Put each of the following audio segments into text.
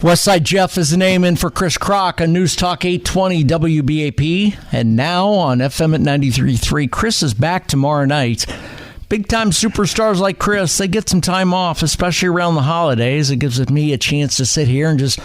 Westside Jeff is the name in for Chris Krok on News Talk 820 WBAP. And now on FM at 93.3, Chris is back tomorrow night. Big-time superstars like Chris, they get some time off, especially around the holidays. It gives me a chance to sit here and just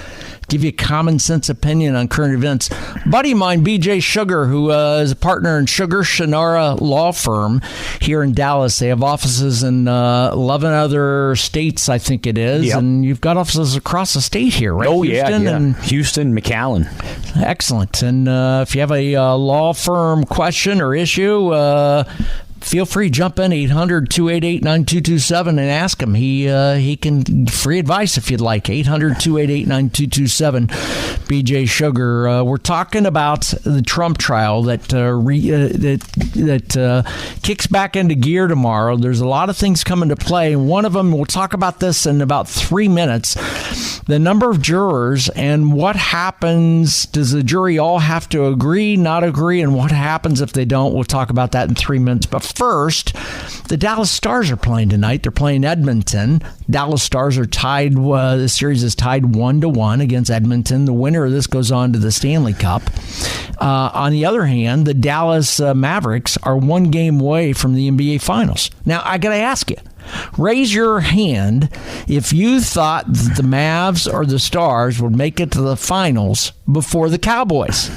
give you a common-sense opinion on current events. A buddy of mine, BJ Sugar, who is a partner in Sugar Shannara Law Firm here in Dallas. They have offices in 11 other states, I think it is. Yep. And you've got offices across the state here, right? Oh, Houston yeah. And Houston, McAllen. Excellent. And if you have a law firm question or issue, feel free to jump in 800-288-9227 and ask him. He can free advice if you'd like. 800-288-9227. BJ Sugar. We're talking about the Trump trial that kicks back into gear tomorrow. There's a lot of things coming to play, and one of them, we'll talk about this in about 3 minutes. The number of jurors and what happens. Does the jury all have to agree, not agree, and what happens if they don't? We'll talk about that in 3 minutes. But first, the Dallas Stars are playing tonight. They're playing Edmonton. Dallas Stars are tied. The series is tied 1-1 against Edmonton. The winner of this goes on to the Stanley Cup. On the other hand, the Dallas Mavericks are one game away from the NBA Finals. Now, I got to ask you, raise your hand if you thought that the Mavs or the Stars would make it to the finals before the Cowboys.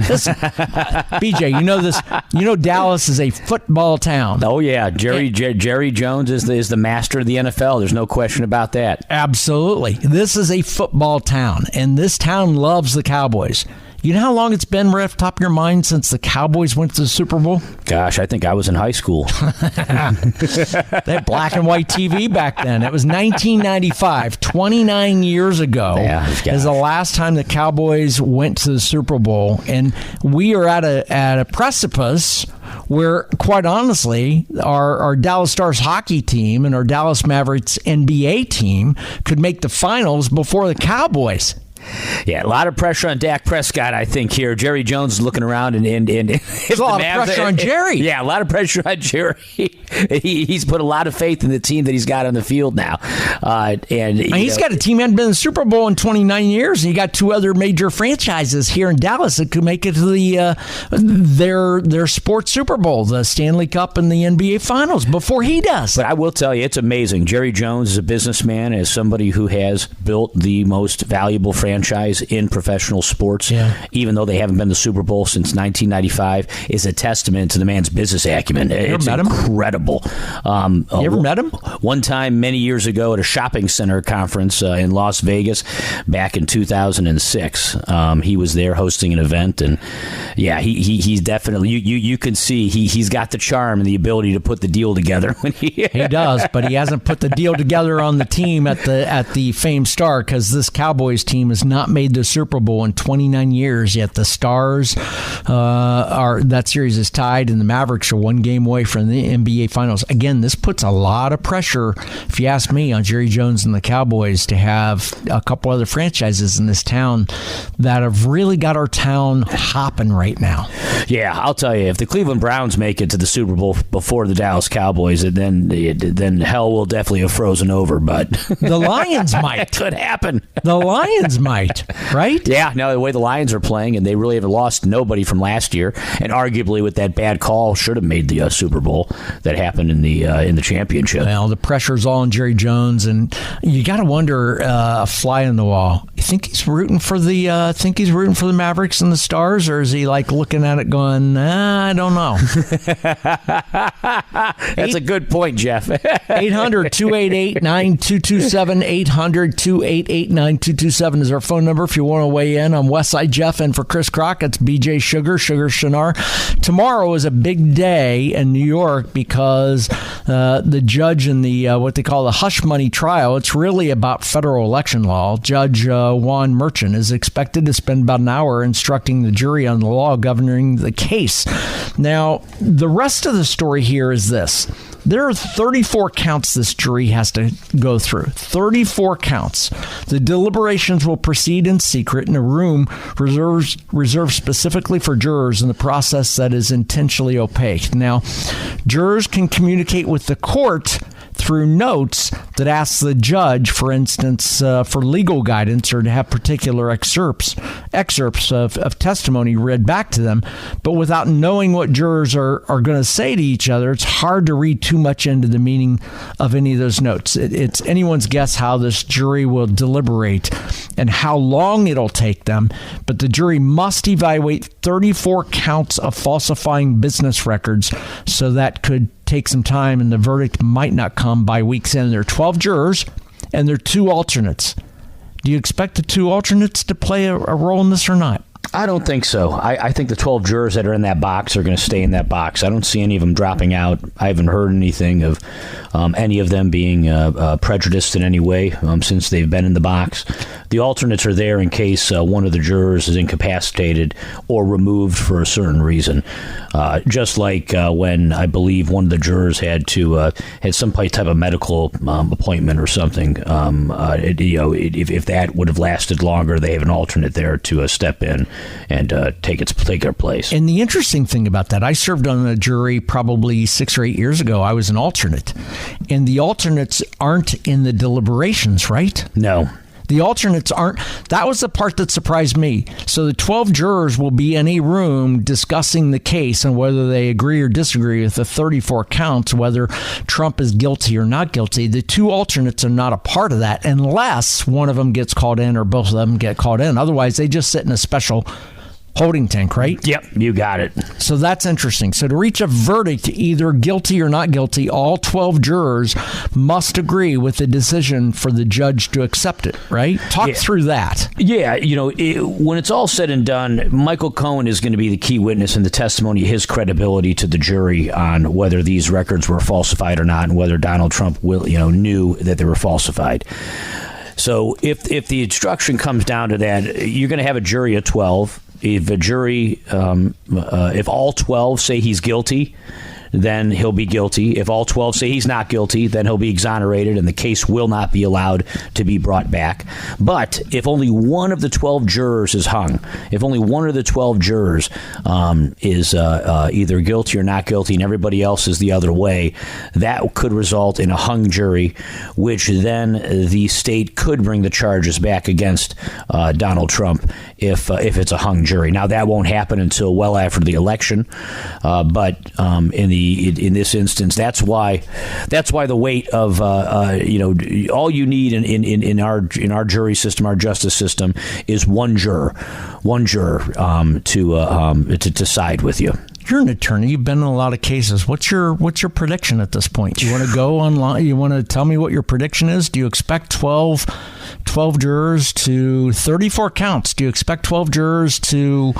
Listen, BJ, you know this. You know Dallas is a football town. Oh yeah, Jerry Jones is the master of the NFL. There's no question about that. Absolutely, this is a football town, and this town loves the Cowboys. You know how long it's been, right off the top of your mind, since the Cowboys went to the Super Bowl? Gosh, I think I was in high school. They had black and white TV back then. It was 1995, 29 years ago. Yeah, is the last time the Cowboys went to the Super Bowl. And we are at a precipice where, quite honestly, our Dallas Stars hockey team and our Dallas Mavericks NBA team could make the finals before the Cowboys. Yeah, a lot of pressure on Dak Prescott, I think, here. Jerry Jones is looking around and there's a lot of pressure on Jerry. Yeah, a lot of pressure on Jerry. He's put a lot of faith in the team that he's got on the field now. He's got a team that hadn't been in the Super Bowl in 29 years, and he got two other major franchises here in Dallas that could make it to the their sports Super Bowl, the Stanley Cup and the NBA Finals, before he does. But I will tell you, it's amazing. Jerry Jones is a businessman, as somebody who has built the most valuable franchise in professional sports, even though they haven't been to the Super Bowl since 1995, is a testament to the man's business acumen. It's incredible. You ever met him? One time, many years ago, at a shopping center conference in Las Vegas back in 2006. He was there hosting an event, and he's definitely, you can see he's got the charm and the ability to put the deal together. He does, but he hasn't put the deal together on the team at the famed Star, because this Cowboys team has not made the Super Bowl in 29 years yet. The Stars that series is tied, and the Mavericks are one game away from the NBA Finals. Again, this puts a lot of pressure, if you ask me, on Jerry Jones and the Cowboys to have a couple other franchises in this town that have really got our town hopping right now. Yeah, I'll tell you, if the Cleveland Browns make it to the Super Bowl before the Dallas Cowboys, then hell will definitely have frozen over. But the Lions might. It could happen. The Lions might, right? Yeah, no, the way the Lions are playing, and they really have lost nobody from last year, and arguably with that bad call should have made the Super Bowl that happened in the championship. Well, the pressure's all on Jerry Jones, and you got to wonder, a fly on the wall. You think he's rooting for the Mavericks and the Stars, or is he like looking at it going, I don't know? That's a good point, Jeff. 800-288-9227, 800-288-9227 is our phone number if you want to weigh in on Westside Jeff and for Chris Krok. It's BJ Sugar Shannara. Tomorrow is a big day in New York because the judge in the what they call the hush money trial, it's really about federal election law. Judge Juan Merchant is expected to spend about an hour instructing the jury on the law governing the case. Now, the rest of the story here is this. There are 34 counts this jury has to go through. 34 counts. The deliberations will proceed in secret in a room reserved specifically for jurors in the process that is intentionally opaque. Now, jurors can communicate with the court through notes that ask the judge, for instance, for legal guidance or to have particular excerpts of testimony read back to them. But without knowing what jurors are going to say to each other, it's hard to read too much into the meaning of any of those notes. It's anyone's guess how this jury will deliberate and how long it'll take them. But the jury must evaluate 34 counts of falsifying business records, so that could take some time, and the verdict might not come by week's end. There are 12 jurors, and there are 2 alternates. Do you expect the 2 alternates to play a role in this or not? I don't think so. I think the 12 jurors that are in that box are going to stay in that box. I don't see any of them dropping out. I haven't heard anything of any of them being prejudiced in any way since they've been in the box. The alternates are there in case one of the jurors is incapacitated or removed for a certain reason. Just like when I believe one of the jurors had some type of medical appointment or something. If that would have lasted longer, they have an alternate there to step in and take their place. And the interesting thing about that, I served on a jury probably 6 or 8 years ago. I was an alternate, and the alternates aren't in the deliberations, right? No. The alternates aren't. That was the part that surprised me. So the 12 jurors will be in a room discussing the case and whether they agree or disagree with the 34 counts, whether Trump is guilty or not guilty. The 2 alternates are not a part of that unless one of them gets called in or both of them get called in. Otherwise, they just sit in a special holding tank, right? Yep, you got it. So that's interesting. So to reach a verdict, either guilty or not guilty, all 12 jurors must agree with the decision for the judge to accept it, right? Talk through that. Yeah, when it's all said and done, Michael Cohen is going to be the key witness in the testimony, his credibility to the jury on whether these records were falsified or not, and whether Donald Trump knew that they were falsified. So if the instruction comes down to that, you're going to have a jury of 12. If a jury, if all 12 say he's guilty, then he'll be guilty. If all 12 say he's not guilty, then he'll be exonerated and the case will not be allowed to be brought back. But if only one of the 12 jurors is hung, if only one of the 12 jurors is either guilty or not guilty and everybody else is the other way, that could result in a hung jury, which then the state could bring the charges back against Donald Trump if it's a hung jury. Now, that won't happen until well after the election, but in this instance, that's why the weight of all you need in our jury system, our justice system, is one juror to side with you. You're an attorney. You've been in a lot of cases. What's your prediction at this point? You want to go online? You want to tell me what your prediction is? Do you expect 12 jurors to 34 counts? Do you expect 12 jurors to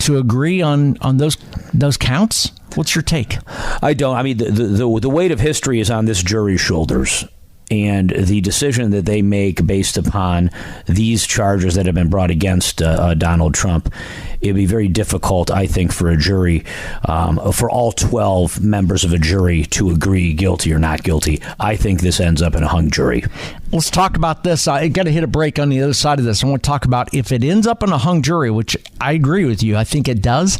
agree on those counts? What's your take? I don't. I mean, the weight of history is on this jury's shoulders. And the decision that they make based upon these charges that have been brought against Donald Trump, it'd be very difficult, I think, for a jury, for all 12 members of a jury to agree guilty or not guilty. I think this ends up in a hung jury. Let's talk about this. I got to hit a break on the other side of this. I want to talk about if it ends up in a hung jury, which I agree with you. I think it does.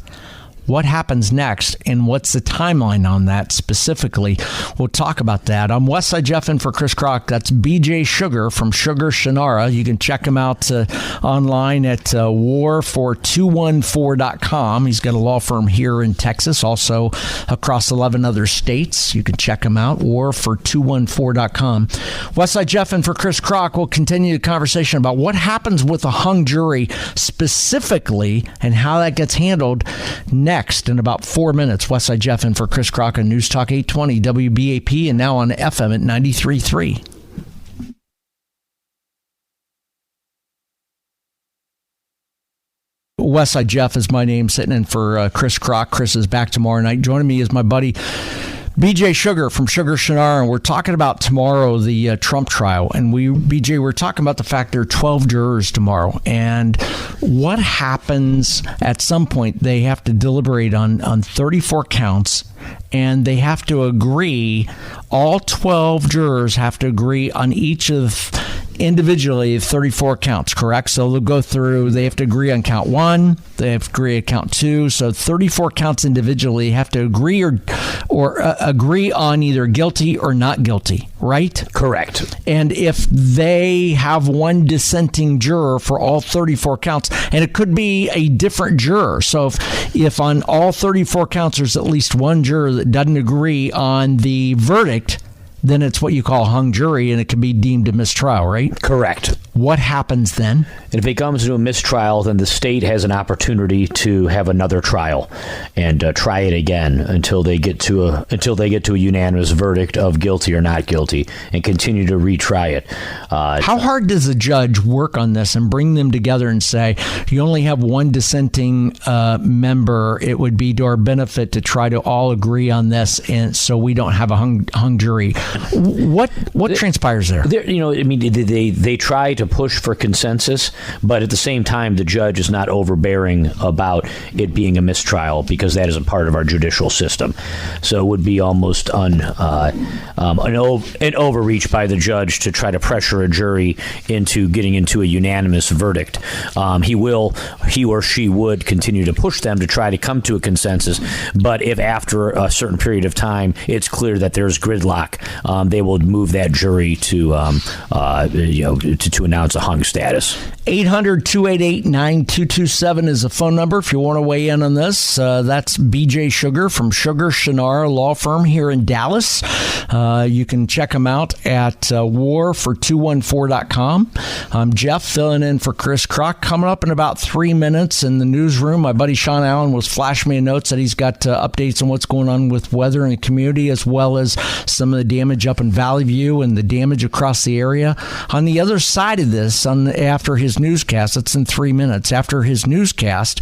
What happens next, and what's the timeline on that specifically? We'll talk about that. I'm Westside Jeff in for Chris Krok. That's BJ Sugar from Sugar Shannara. You can check him out online at warfor214.com. He's got a law firm here in Texas, also across 11 other states. You can check him out, warfor214.com. Westside Jeff in for Chris Krok. We'll continue the conversation about what happens with a hung jury specifically and how that gets handled next in about 4 minutes. Westside Jeff in for Chris Krok on News Talk 820 WBAP and now on FM at 93.3. Westside Jeff is my name, sitting in for Chris Krok. Chris is back tomorrow night. Joining me is my buddy BJ Sugar from Sugar Shannara, and we're talking about tomorrow, the Trump trial. And we're talking about the fact there are 12 jurors tomorrow, and what happens at some point. They have to deliberate on 34 counts, and they have to agree. All 12 jurors have to agree on each of individually 34 counts, correct? So they'll go through, they have to agree on count 1, they have to agree on count 2. So 34 counts individually have to agree or agree on either guilty or not guilty, right? Correct. And if they have one dissenting juror for all 34 counts, and it could be a different juror. So if on all 34 counts there's at least one juror that doesn't agree on the verdict, then it's what you call a hung jury, and it can be deemed a mistrial, right? Correct. What happens then? And if it comes to a mistrial, then the state has an opportunity to have another trial and try it again until they get to a unanimous verdict of guilty or not guilty, and continue to retry it. How hard does a judge work on this and bring them together and say, you only have one dissenting member? It would be to our benefit to try to all agree on this, and so we don't have a hung jury. What transpires there? They try to push for consensus, but at the same time, the judge is not overbearing about it being a mistrial, because that is a part of our judicial system. So it would be almost an overreach by the judge to try to pressure a jury into getting into a unanimous verdict. He or she would continue to push them to try to come to a consensus, but if after a certain period of time it's clear that there's gridlock, they will move that jury to announce a hung status. 800-288-9227 is the phone number if you want to weigh in on this. That's BJ Sugar from Sugar Shannara Law Firm here in Dallas. You can check them out at warfor214.com. I'm Jeff, filling in for Chris Krok. Coming up in about 3 minutes in the newsroom, my buddy Sean Allen was flashing me a note that he's got updates on what's going on with weather in the community, as well as some of the damage up in Valley View and the damage across the area. On the other side of this, after his newscast, it's in 3 minutes, after his newscast,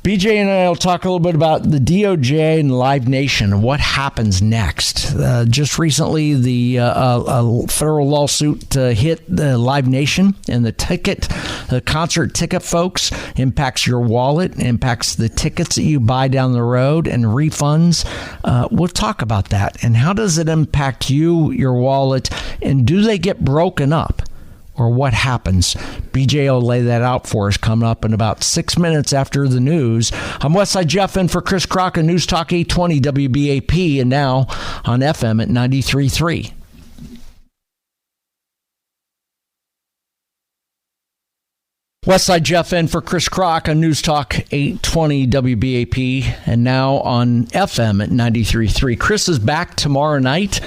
BJ and I will talk a little bit about the DOJ and Live Nation and what happens next. Just recently, the federal lawsuit hit the Live Nation, and the concert ticket folks, impacts your wallet, impacts the tickets that you buy down the road and refunds. We'll talk about that. And how does it impact you, your wallet, and do they get broken up? Or what happens? BJ will lay that out for us coming up in about 6 minutes after the news. I'm Westside Jeff in for Chris Krok on News Talk 820 WBAP, and now on FM at 93.3. Westside Jeff in for Chris Krok on News Talk 820 WBAP, and now on FM at 93.3. Chris is back tomorrow night.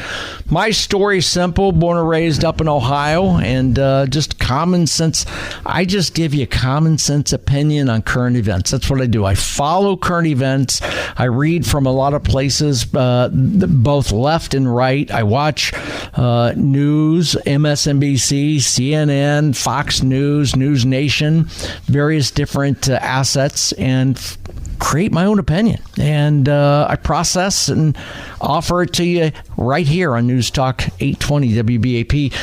My story's simple, born and raised up in Ohio, and just common sense. I just give you common sense opinion on current events. That's what I do. I follow current events. I read from a lot of places, both left and right. I watch news, MSNBC, CNN, Fox News, News Nation, various different assets, and create my own opinion. And I process and offer it to you right here on News Talk 820 WBAP.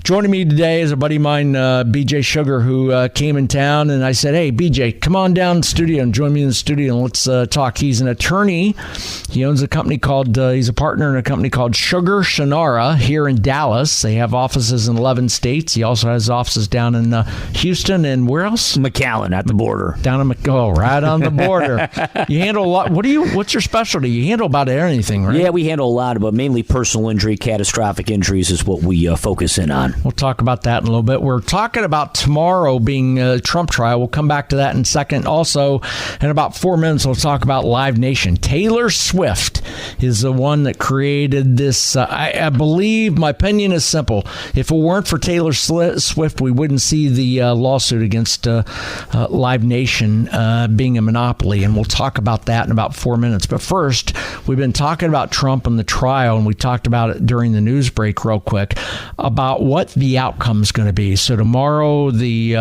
Joining me today is a buddy of mine, BJ Sugar, who came in town, and I said, hey, BJ, come on down to the studio and join me in the studio, and let's talk. He's an attorney. He owns a company called, he's a partner in a company called Sugar Shannara here in Dallas. They have offices in 11 states. He also has offices down in Houston, and where else? McAllen, at the border. Down in right on the border. You handle a lot. What's your specialty? You handle about anything, right? Yeah, we handle a lot, but mainly personal injury, catastrophic injuries is what we focus in on. We'll talk about that in a little bit. We're talking about tomorrow being a Trump trial. We'll come back to that in a second. Also, in about 4 minutes, we'll talk about Live Nation. Taylor Swift is the one that created this. I believe, my opinion is simple. If it weren't for Taylor Swift, we wouldn't see the lawsuit against Live Nation being a monopoly. And we'll talk about that in about 4 minutes. But first, we've been talking about Trump and the trial, and we talked about it during the news break real quick, about what the outcome is going to be. So tomorrow, the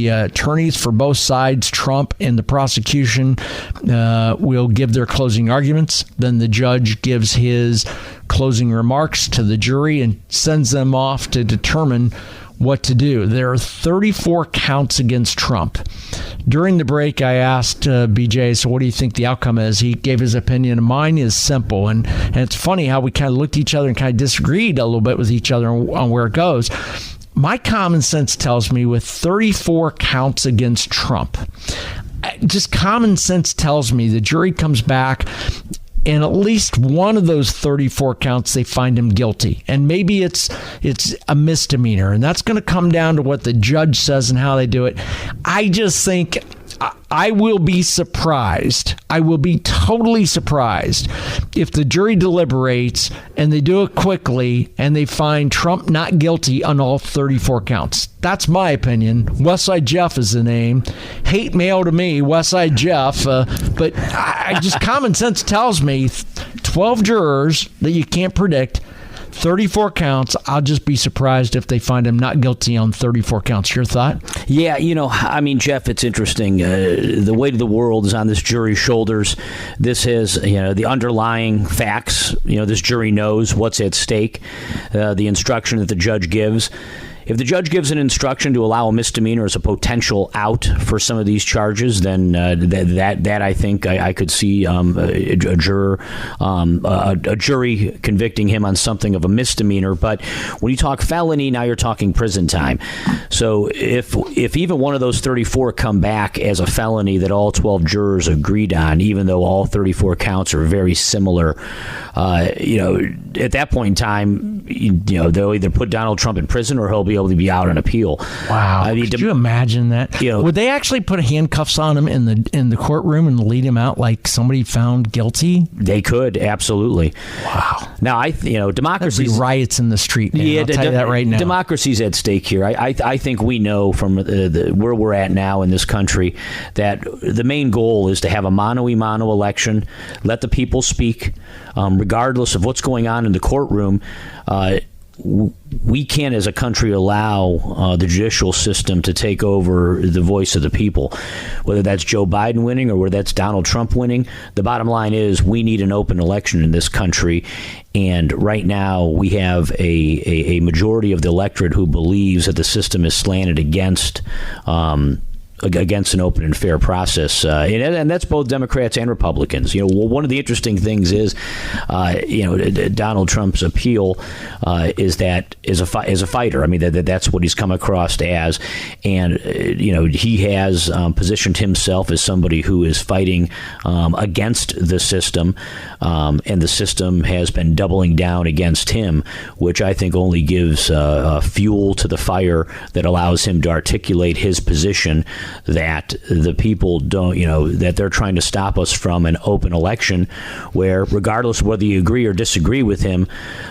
attorneys for both sides, Trump and the prosecution, will give their closing arguments. Then the judge gives his closing remarks to the jury and sends them off to determine what to do. There are 34 counts against Trump. During the break, I asked BJ, so what do you think the outcome is? He gave his opinion. Mine is simple. And it's funny how we kind of looked at each other and kind of disagreed a little bit with each other on where it goes. My common sense tells me with 34 counts against Trump, just common sense tells me the jury comes back and at least one of those 34 counts, they find him guilty. And maybe it's a misdemeanor. And that's going to come down to what the judge says and how they do it. I just think I will be surprised. I will be totally surprised if the jury deliberates and they do it quickly and they find Trump not guilty on all 34 counts. That's my opinion. Westside Jeff is the name. Hate mail to me, Westside Jeff. But I just common sense tells me 12 jurors that you can't predict, 34 counts. I'll just be surprised if they find him not guilty on 34 counts. Your thought? Yeah, Jeff, it's interesting. The weight of the world is on this jury's shoulders. This has, the underlying facts. This jury knows what's at stake. The instruction that the judge gives. If the judge gives an instruction to allow a misdemeanor as a potential out for some of these charges, then that I think I could see a jury convicting him on something of a misdemeanor. But when you talk felony, now you're talking prison time. So if even one of those 34 come back as a felony that all 12 jurors agreed on, even though all 34 counts are very similar, at that point in time, they'll either put Donald Trump in prison or he'll be able to be out on appeal. Wow! Could you imagine that? Would they actually put handcuffs on him in the courtroom and lead him out like somebody found guilty? They could, absolutely. Wow! Now democracy riots in the street. Man. Yeah, I'll tell you that right now. Democracy's at stake here. I think we know from where we're at now in this country that the main goal is to have a mano-a-mano election. Let the people speak, regardless of what's going on in the courtroom. We can't, as a country, allow the judicial system to take over the voice of the people. Whether that's Joe Biden winning or whether that's Donald Trump winning, the bottom line is we need an open election in this country. And right now we have a majority of the electorate who believes that the system is slanted against an open and fair process, and that's both Democrats and Republicans. One of the interesting things is, Donald Trump's appeal is a fighter. I mean, that's what he's come across as, and he has positioned himself as somebody who is fighting against the system, and the system has been doubling down against him, which I think only gives fuel to the fire that allows him to articulate his position that the people don't, that they're trying to stop us from an open election where, regardless of whether you agree or disagree with him,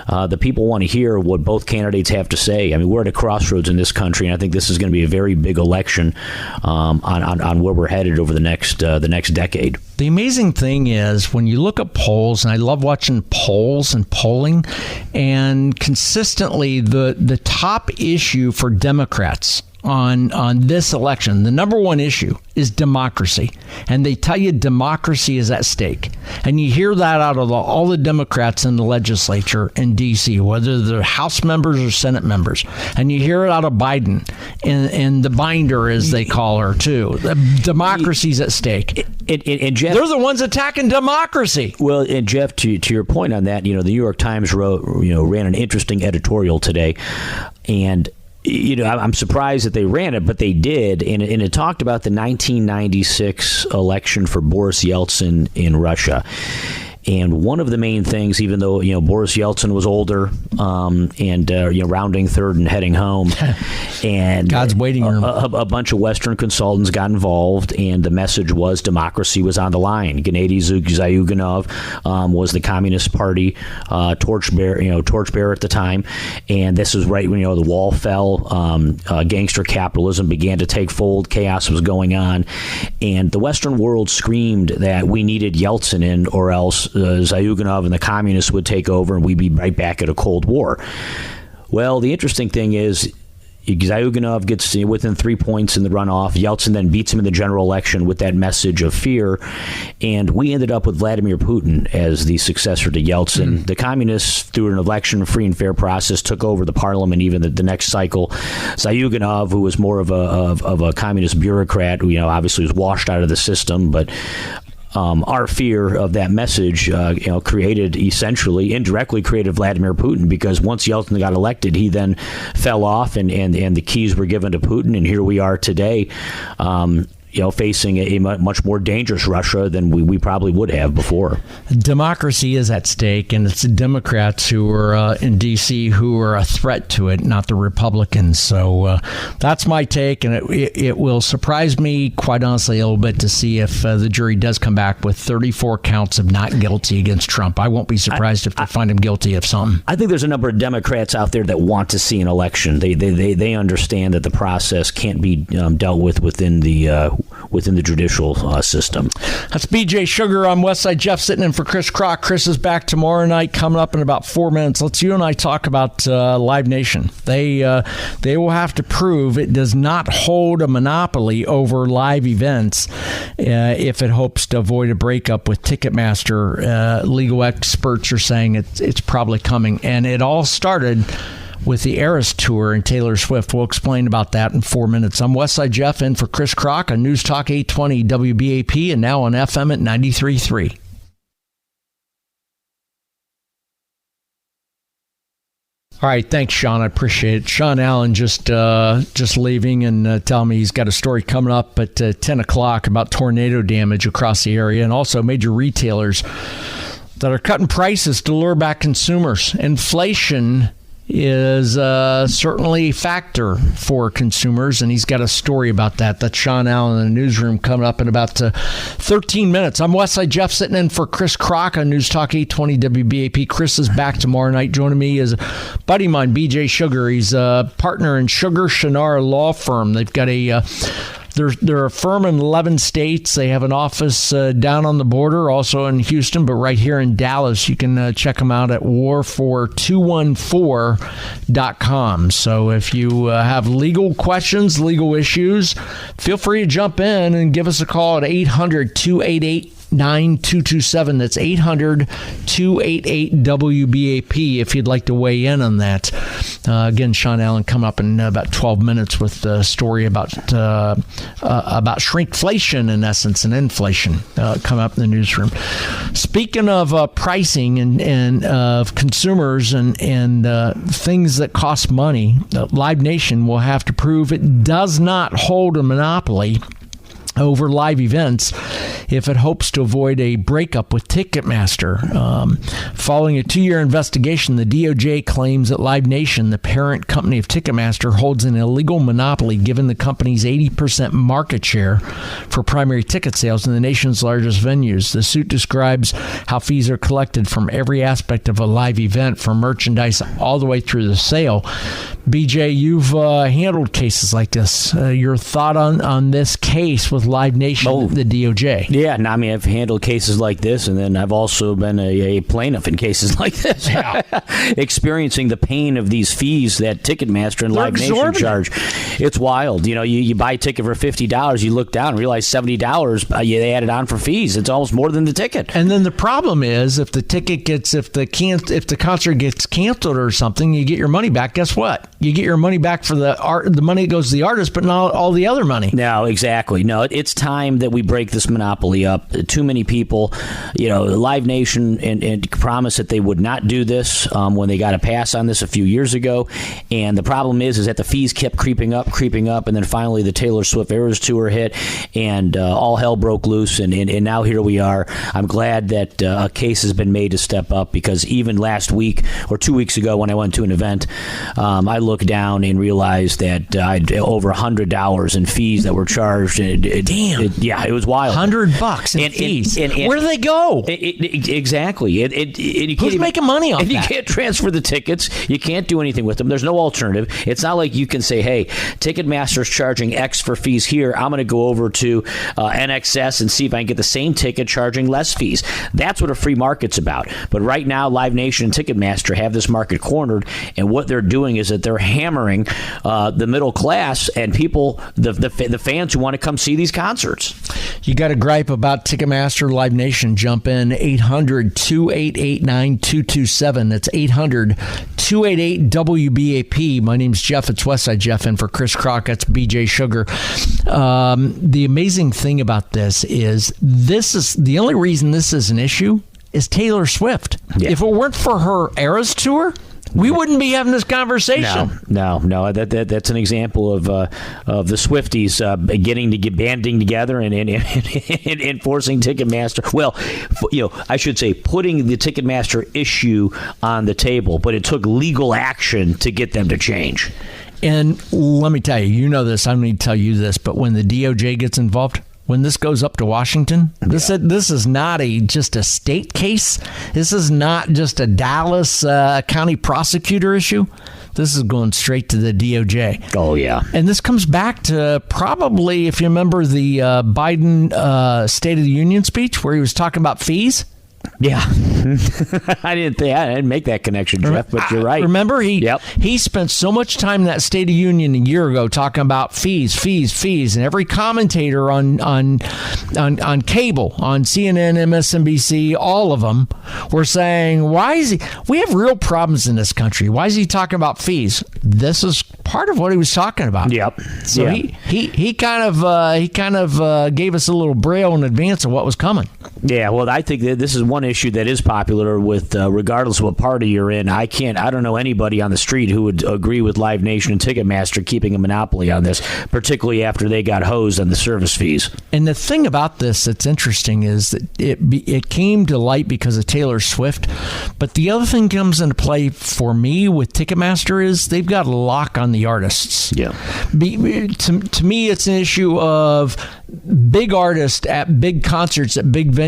the people want to hear what both candidates have to say. I mean, we're at a crossroads in this country, and I think this is going to be a very big election on where we're headed over the next decade. The amazing thing is when you look at polls, and I love watching polls and polling, and consistently the top issue for Democrats on this election, the number one issue is democracy. And they tell you democracy is at stake. And you hear that out of all the Democrats in the legislature in D.C., whether they're House members or Senate members. And you hear it out of Biden and the binder, as they call her, too. Democracy's at stake. And Jeff, they're the ones attacking democracy. Well, and Jeff, to your point on that, the New York Times ran an interesting editorial today. And I'm surprised that they ran it, but they did. And it talked about the 1996 election for Boris Yeltsin in Russia. And one of the main things, even though, Boris Yeltsin was older and rounding third and heading home, and God's waiting room. A bunch of Western consultants got involved, and the message was democracy was on the line. Gennady Zyuganov was the Communist Party torchbearer at the time, and this was right when the wall fell, gangster capitalism began to take fold, chaos was going on, and the Western world screamed that we needed Yeltsin in, or else Zyuganov and the communists would take over and we'd be right back at a Cold War. Well, the interesting thing is, Zyuganov gets within 3 points in the runoff. Yeltsin then beats him in the general election with that message of fear. And we ended up with Vladimir Putin as the successor to Yeltsin. The communists, through an election, free and fair process, took over the parliament even the next cycle. Zyuganov, who was more of a communist bureaucrat, who obviously was washed out of the system, but our fear of that message, indirectly created Vladimir Putin, because once Yeltsin got elected, he then fell off, and the keys were given to Putin, and here we are today. Facing a much more dangerous Russia than we probably would have before. Democracy is at stake, and it's the Democrats who are in D.C. who are a threat to it, not the Republicans. So that's my take, and it will surprise me, quite honestly, a little bit to see if the jury does come back with 34 counts of not guilty against Trump. I won't be surprised if they find him guilty of something. I think there's a number of Democrats out there that want to see an election. They understand that the process can't be dealt with within the judicial system. That's BJ Sugar. I'm Westside Jeff, sitting in for Chris Krok. Chris is back tomorrow night, coming up in about 4 minutes. Let's you and I talk about Live Nation. They will have to prove it does not hold a monopoly over live events if it hopes to avoid a breakup with Ticketmaster. Legal experts are saying it's probably coming, and it all started with the Eras Tour and Taylor Swift. We'll explain about that in 4 minutes. I'm Westside Jeff, in for Chris Krok on News Talk 820 WBAP, and now on FM at 93.3. All right, thanks, Sean. I appreciate it. Sean Allen just leaving and telling me he's got a story coming up at 10 o'clock about tornado damage across the area, and also major retailers that are cutting prices to lure back consumers. Inflation is certainly a factor for consumers, and he's got a story about that. That's Sean Allen in the newsroom, coming up in about 13 minutes. I'm Westside Jeff, sitting in for Chris Krok on News Talk 820 WBAP. Chris is back tomorrow night. Joining me is a buddy of mine, BJ Sugar. He's a partner in Sugar Shannara Law Firm. They've got They're a firm in 11 states. They have an office down on the border, also in Houston, but right here in Dallas. You can check them out at war4214.com. So if you have legal questions, legal issues, feel free to jump in and give us a call at 800-288-9227. That's 800-288-WBAP if you'd like to weigh in on that. Again, Sean Allen coming up in about 12 minutes with a story about shrinkflation, in essence, and inflation coming up in the newsroom. Speaking of pricing and of consumers and things that cost money, Live Nation will have to prove it does not hold a monopoly over live events if it hopes to avoid a breakup with Ticketmaster. Following a 2-year investigation, the DOJ claims that Live Nation, the parent company of Ticketmaster, holds an illegal monopoly given the company's 80% market share for primary ticket sales in the nation's largest venues. The suit describes how fees are collected from every aspect of a live event, from merchandise all the way through the sale. BJ, you've handled cases like this. Your thought on this case with Live Nation, the DOJ? Yeah, no, I mean, I've handled cases like this, and then I've also been a plaintiff in cases like this, experiencing the pain of these fees that Ticketmaster and Live Nation charge. It's wild. You buy a ticket for $50, you look down and realize $70 they added on for fees. It's almost more than the ticket. And then the problem is, if the concert gets canceled or something, you get your money back. Guess what? You get your money back for the money that goes to the artist, but not all the other money. No, exactly. No, it's time that we break this monopoly up. Too many people, Live Nation and promised that they would not do this when they got a pass on this a few years ago. And the problem is that the fees kept creeping up, and then finally the Taylor Swift Eras Tour hit, and all hell broke loose. And now here we are. I'm glad that a case has been made to step up, because even last week or 2 weeks ago when I went to an event, I looked down and realized that I'd over $100 in fees that were charged. Damn. It was wild. $100 in fees. And where do they go? Exactly. Who's making money off that? You can't transfer the tickets. You can't do anything with them. There's no alternative. It's not like you can say, hey, Ticketmaster's charging X for fees here. I'm going to go over to NXS and see if I can get the same ticket charging less fees. That's what a free market's about. But right now, Live Nation and Ticketmaster have this market cornered, and what they're doing is that they're they're hammering the middle class and people, the fans who want to come see these concerts. You got a gripe about Ticketmaster, Live Nation, jump in 800-2889-227. That's 800-288-WBAP. My name's Jeff. It's Westside Jeff, and for Chris Krok, that's BJ Sugar. The amazing thing about this is the only reason this is an issue is Taylor Swift. Yeah. If it weren't for her Eras tour, we wouldn't be having this conversation. No. That's an example of the Swifties banding together and enforcing Ticketmaster. Well, I should say putting the Ticketmaster issue on the table, but it took legal action to get them to change. And let me tell you, you know this, I don't need to tell you this, but when the DOJ gets involved, when this goes up to Washington, this is not just a state case. This is not just a Dallas county prosecutor issue. This is going straight to the DOJ. Oh, yeah. And this comes back to probably, if you remember the Biden State of the Union speech where he was talking about fees. Yeah. I didn't make that connection, Jeff, but you're right. Remember, he spent so much time in that State of the Union a year ago talking about fees, and every commentator on cable, on CNN, MSNBC, all of them were saying, we have real problems in this country. Why is he talking about fees? This is part of what he was talking about. Yep. So he kind of gave us a little braille in advance of what was coming. Yeah, well, I think that this is one issue that is popular with regardless of what party you're in. I don't know anybody on the street who would agree with Live Nation and Ticketmaster keeping a monopoly on this, particularly after they got hosed on the service fees. And the thing about this that's interesting is that it came to light because of Taylor Swift, but the other thing comes into play for me with Ticketmaster is they've got a lock on the artists. Yeah. To me, it's an issue of big artists at big concerts at big venues.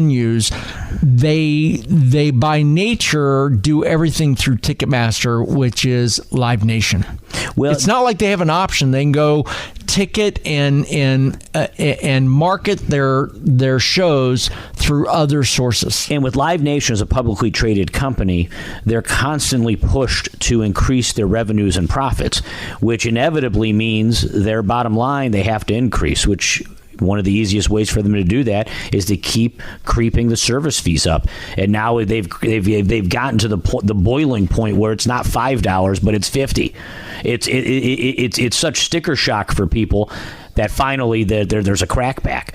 They by nature do everything through Ticketmaster, which is Live Nation. Well, it's not like they have an option. They can go ticket and market their shows through other sources. And with Live Nation as a publicly traded company, they're constantly pushed to increase their revenues and profits, which inevitably means their bottom line they have to increase, which one of the easiest ways for them to do that is to keep creeping the service fees up. And now they've gotten to the boiling point where it's not $5, but it's $50. It's such sticker shock for people that finally there's a crackback.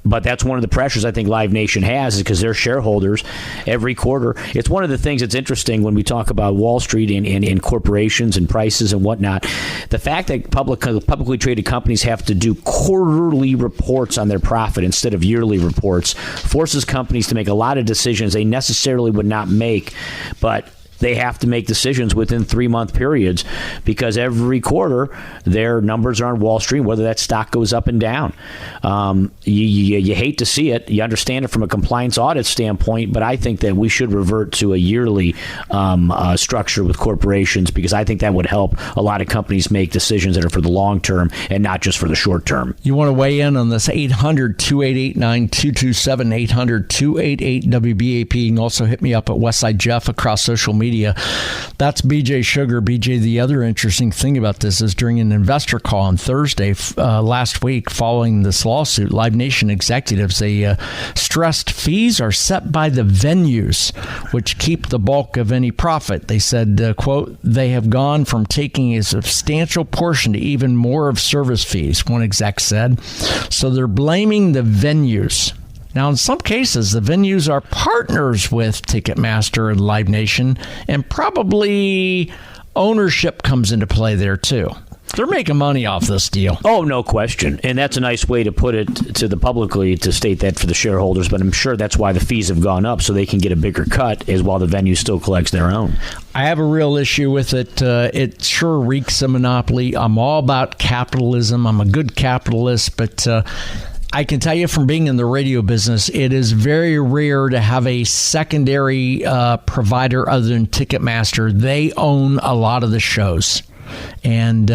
But that's one of the pressures I think Live Nation has, is because their shareholders every quarter. It's one of the things that's interesting when we talk about Wall Street and corporations and prices and whatnot. The fact that publicly traded companies have to do quarterly reports on their profit instead of yearly reports forces companies to make a lot of decisions they necessarily would not make, but they have to make decisions within 3-month periods because every quarter their numbers are on Wall Street, whether that stock goes up and down. You hate to see it. You understand it from a compliance audit standpoint, but I think that we should revert to a yearly structure with corporations because I think that would help a lot of companies make decisions that are for the long term and not just for the short term. You want to weigh in on this? 800-2889-227, 800-288-WBAP. You can also hit me up at Westside Jeff across social media. That's BJ Sugar. BJ, the other interesting thing about this is during an investor call on Thursday last week following this lawsuit, Live Nation executives, they stressed fees are set by the venues, which keep the bulk of any profit. They said, quote, they have gone from taking a substantial portion to even more of service fees, one exec said. So they're blaming the venues. Now, in some cases, the venues are partners with Ticketmaster and Live Nation, and probably ownership comes into play there, too. They're making money off this deal. Oh, no question. And that's a nice way to put it to the publicly to state that for the shareholders. But I'm sure that's why the fees have gone up, so they can get a bigger cut as while the venue still collects their own. I have a real issue with it. It sure reeks of monopoly. I'm all about capitalism. I'm a good capitalist, but I can tell you from being in the radio business, it is very rare to have a secondary provider other than Ticketmaster. They own a lot of the shows. And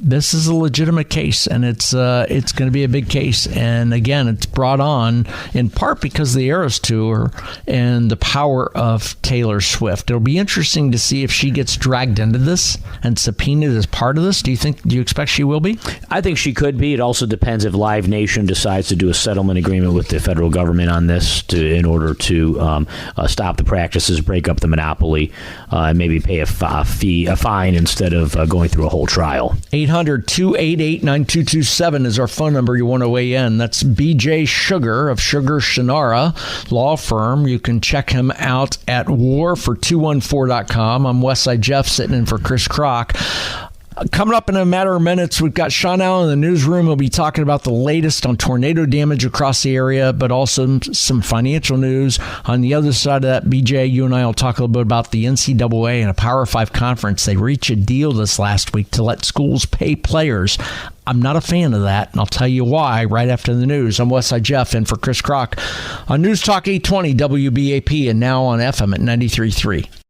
this is a legitimate case, and it's going to be a big case. And again, it's brought on in part because of the Eras Tour and the power of Taylor Swift. It'll be interesting to see if she gets dragged into this and subpoenaed as part of this. Do you expect she will be? I think she could be. It also depends if Live Nation decides to do a settlement agreement with the federal government on this in order to stop the practices, break up the monopoly, and maybe pay a fine instead of going through a whole trial. 800-288-9227 is our phone number. You want to weigh in. That's BJ Sugar of Sugar Shannara Law Firm. You can check him out at warfor214.com. I'm Westside Jeff sitting in for Chris Krok. Coming up in a matter of minutes, we've got Sean Allen in the newsroom. We'll be talking about the latest on tornado damage across the area, but also some financial news. On the other side of that, BJ, you and I will talk a little bit about the NCAA and a Power 5 conference. They reached a deal this last week to let schools pay players. I'm not a fan of that, and I'll tell you why right after the news. I'm Westside Jeff in for Chris Krok on News Talk 820 WBAP and now on FM at 93.3.